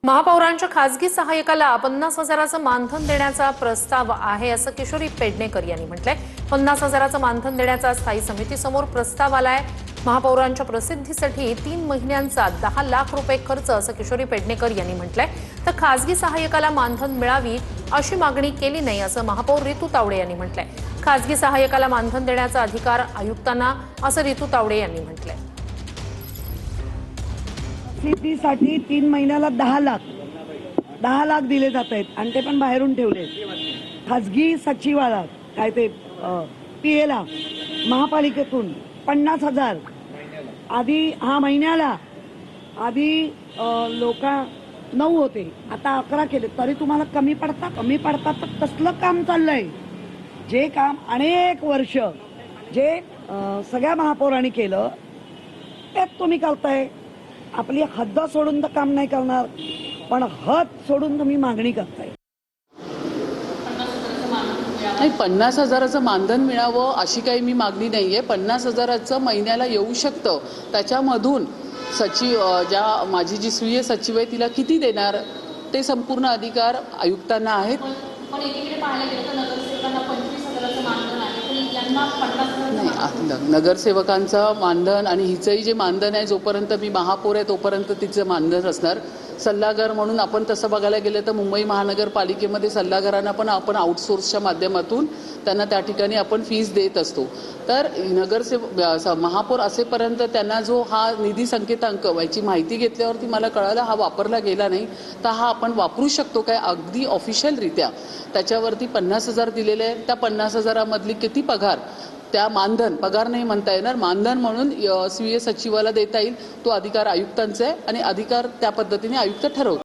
महापौरांच्या खासगी सहाय्यकाला 50,000चं मानधन देण्याचा प्रस्ताव आहे असं किशोरी पेडणेकर यांनी म्हटलंय। 50,000चं मानधन देण्याचा स्थायी समितीसमोर प्रस्ताव आलाय। महापौरांच्या प्रसिद्धीसाठी 3 महिन्यांचा 10 लाख रुपये खर्च असं किशोरी पेडणेकर यांनी म्हटलंय। तर खासगी सहाय्यकाला मानधन मिळावी अशी मागणी केली नाही असं महापौर रितू तावडे यांनी म्हटलंय। खासगी सहाय्यकाला मानधन देण्याचा अधिकार आयुक्तांना असं रितू तावडे यांनी म्हटलंय। साठी 3 महिन्याला 10 लाख दिले जात आहेत आणि ते पण बाहेरून ठेवले। खासगी सचिवाला काय ते पीएला महापालिकेतून 50,000 आधी महिन्याला आधी लोक 9 होते, आता 11 केले, तरी तुम्हाला कमी पडतात तर कसलं काम चाललंय? जे काम अनेक वर्ष जे सगळ्या महापौरांनी केलं तेच तुम्ही करताय। आपली हद्द सोडून तर काम नाही करणार, पण हद सोडून तुम्ही मागणी करताय। नाही, 50,000चं मानधन मिळावं अशी काही मी मागणी नाहीये। 50,000चं महिन्याला येऊ शकतं, त्याच्यामधून सचिव माझी जी स्वीय सचिव आहे तिला किती देणार ते संपूर्ण अधिकार आयुक्तांना आहेत। पण एकीकडे पाहायला गेलं तर नगरसेवकांना 25,000चं मानधन आहे, पण यांना 50,000 नाही, नगरसेवकांचं मानधन आणि हिचंही जे मानधन आहे, जोपर्यंत मी महापौर आहे तोपर्यंत तिचं मानधन असणार। सल्लागार म्हणून आपण तसं बघायला गेलं तर मुंबई महानगरपालिकेमध्ये सल्लागारांना पण आपण आउटसोर्सच्या माध्यमातून त्यांना त्या ठिकाणी आपण फीस देत असतो। तर महापौर असेपर्यंत त्यांना जो हा निधी संकेतांक याची माहिती घेतल्यावरती मला कळालं हा वापरला गेला नाही, तर हा आपण वापरू शकतो काय अगदी ऑफिशियलरित्या। त्याच्यावरती 50,000 दिलेले आहे, त्या 50,000मधली किती पगार त्या मानधन पगार नाही म्हणता येणार, मानधन म्हणून स्वीय सचिवाला देता येईल तो अधिकार आयुक्तांचा आहे आणि अधिकार त्या पद्धतीने आयुक्त ठरवतात।